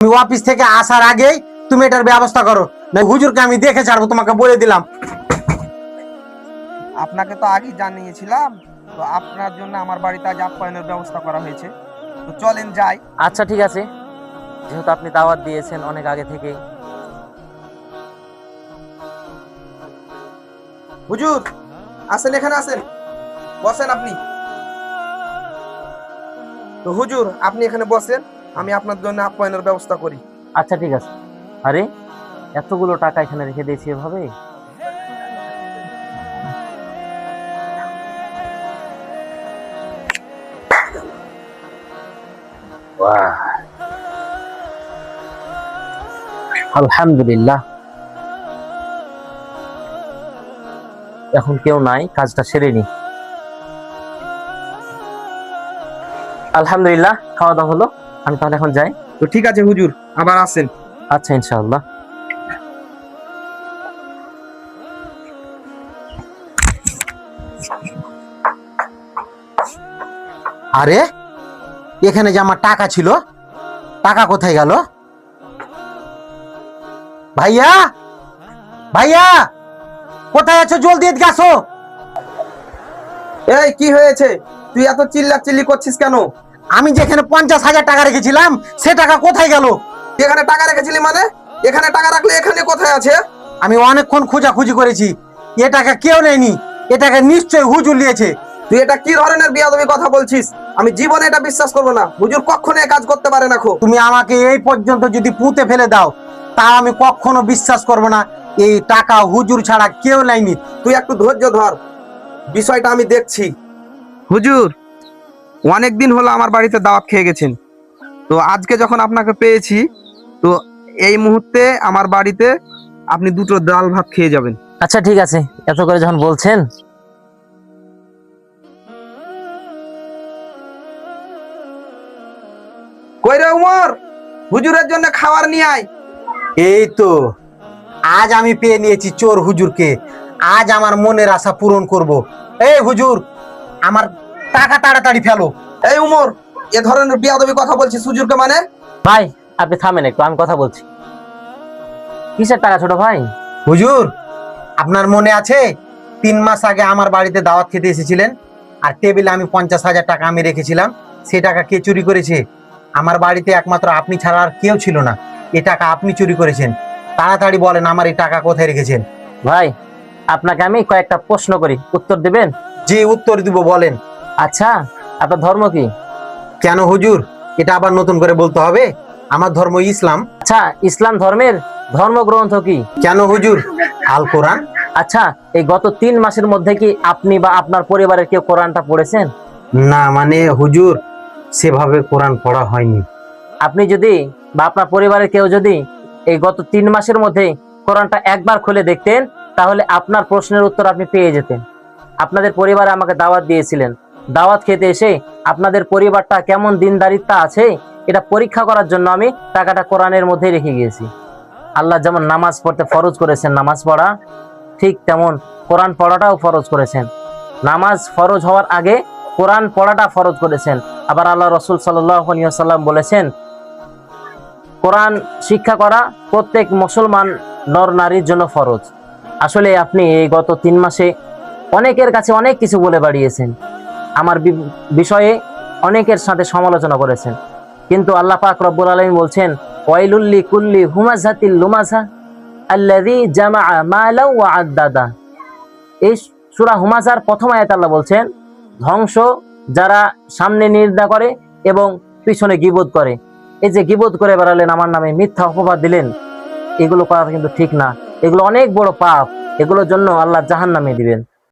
তুমি অফিস থেকে আসার আগেই তুমি এটার ব্যবস্থা করো, না হুজুরকে আমি দেখে ছাড়বো, তোমাকে বলে দিলাম। আপনাকে তো আগেই জানিয়েছিলাম, তো আপনার জন্য আমার বাড়িতে আজ আপ্যায়নের ব্যবস্থা করা হয়েছে। তো চলেন যাই। আচ্ছা ঠিক আছে, যেহেতু আপনি দাওয়াত দিয়েছেন অনেক আগে থেকেই। হুজুর আসেন, এখানে আসেন, বসেন আপনি। তো হুজুর আপনি এখানে বসেন, আমি আপনার জন্য আপ্যায়নের ব্যবস্থা করি। আচ্ছা ঠিক আছে। আরে এতগুলো টাকা এখানে রেখে দিয়েছি এভাবে? আলহামদুলিল্লাহ, এখন কেউ নাই, কাজটা সেরে নি। আলহামদুলিল্লাহ, খাওয়া দাওয়া হলো, আমি তাহলে এখন যাই। তো ঠিক আছে হুজুর, আবার আসেন। আচ্ছা ইনশাআল্লাহ। আরে এখানে যে আমার টাকা ছিল, টাকা কোথায় গেল? ভাইয়া, ভাইয়া কোথায় আছো? জলদি এদিকে আসো। এই কি হয়েছে? তুই এত চিল্লাচিল্লি করছিস কেন? আমি যেখানে 50,000 টাকা রেখেছিলাম সে টাকা কোথায় গেল? এখানে টাকা রেখেছিলি মানে? এখানে টাকা রাখলে এখানে কোথায় আছে? আমি অনেকক্ষণ খোঁজাখুঁজি করেছি, এ টাকা কেউ নেয়নি, এ টাকা নিশ্চয়ই হুজুর নিয়েছে। তুই এটা কি ধরনের বিয়াদবি কথা বলছিস? আমি জীবনে এটা বিশ্বাস করবো না। হুজুর কখনো এই কাজ করতে পারে না। তুমি আমাকে এই পর্যন্ত যদি পুঁতে ফেলে দাও তাও আমি কখনো বিশ্বাস করব না এই টাকা হুজুর ছাড়া কেউ নেয়নি। তুই একটু ধৈর্য ধর, বিষয়টা আমি দেখছি। হুজুর অনেক দিন হলো আমার বাড়িতে দাওয়াত খেয়ে গেছেন, তো আজকে যখন আপনাকে পেয়েছি, তো এই মুহূর্তে আমার বাড়িতে আপনি দুটো ডাল ভাত খেয়ে যাবেন। আচ্ছা ঠিক আছে, এত করে যখন বলছেন। কই রে উমর, হুজুরের জন্য খাবার নিয়ে আয়। এই তো আজ আমি পেয়ে নিয়েছি চোর হুজুরকে, আজ আমার মনের আশা পূরণ করব। এই হুজুর, আমার টাকা তাড়াতাড়ি ফেলো। এই উমর, এ ধরনের বিয়াদবি কথা বলছিস হুজুরকে মানে? ভাই আপনি থামেন একটু, আমি কথা বলছি। কিসের টাকা ছোট ভাই? হুজুর, আপনার মনে আছে 3 মাস আগে আমার বাড়িতে দাওয়াত খেতে এসেছিলেন, আর টেবিলে আমি 50,000 টাকা আমি রেখেছিলাম, সে টাকা কে চুরি করেছে? আমার বাড়িতে একমাত্র আপনি ছাড়া আর কেউ ছিল না, এ টাকা আপনি চুরি করেছেন। তাড়াতাড়ি বলেন আমার এই টাকা কোথায় রেখেছেন। ভাই আপনাকে আমি কয়েকটা প্রশ্ন করি, উত্তর দেবেন? যে উত্তর দিব বলেন। আচ্ছা, আপনার ধর্ম কি? কেন হুজুর, এটা আবার নতুন করে বলতে হবে? আমার ধর্ম ইসলাম। আচ্ছা, ইসলাম ধর্মের ধর্মগ্রন্থ কি? কেন হুজুর? আল কোরআন। আচ্ছা, এই গত 3 মাসের মধ্যে কি আপনি বা আপনার পরিবারের কেউ কোরআনটা পড়েছেন? না মানে হুজুর, সেভাবে কোরআন পড়া হয়নি। আপনি যদি বা আপনার পরিবারের কেউ যদি এই গত 3 মাসের মধ্যে কোরআনটা একবার খুলে দেখতেন, তাহলে আপনার প্রশ্নের উত্তর আপনি পেয়ে যেতেন। আপনাদের পরিবারে আমাকে দাওয়াত দিয়েছিলেন, দাওয়াত খেতে এসে আপনাদের পরিবারটা কেমন দিনদারিত্ব আছে এটা পরীক্ষা করার জন্য আমি টাকাটা কোরআনের মধ্যে রেখে গিয়েছি। আল্লাহ যেমন নামাজ পড়তে ফরজ করেছেন নামাজ পড়া, ঠিক তেমন কোরআন পড়াটাও ফরজ করেছেন। নামাজ ফরজ হওয়ার আগে কোরআন পড়াটা ফরজ করেছেন। আবার আল্লাহ রসুল সাল্লাল্লাহু আলাইহি ওয়াসাল্লাম বলেছেন, কোরআন শিক্ষা করা প্রত্যেক মুসলমান নর নারীর জন্য ফরজ। আসলে আপনি এই গত 3 মাসে অনেকের কাছে অনেক কিছু বলে বাড়িয়েছেন, আমার বিষয়ে অনেকের সাথে সমালোচনা করেছেন, কিন্তু আল্লাহ পাক রব্বুল আলামিন বলছেন, ওয়াইলুল লিকুল্লি হুমাযাতিল লুমাযা আল্লাযী জামাআ মালা ওয়া আদ্দাদা। এই সূরা হুমাযার প্রথম আয়াতে আল্লাহ বলছেন, ধ্বংস যারা সামনে নিন্দা করে এবং পিছনে গীবত করে। এই যে গীবত করে বেড়ালেন, আমার নামে মিথ্যা অপবাদ দিলেন, এগুলো করা কিন্তু ঠিক না, এগুলো অনেক বড় পাপ, এগুলোর জন্য আল্লাহ জাহান্নামে দিবেন।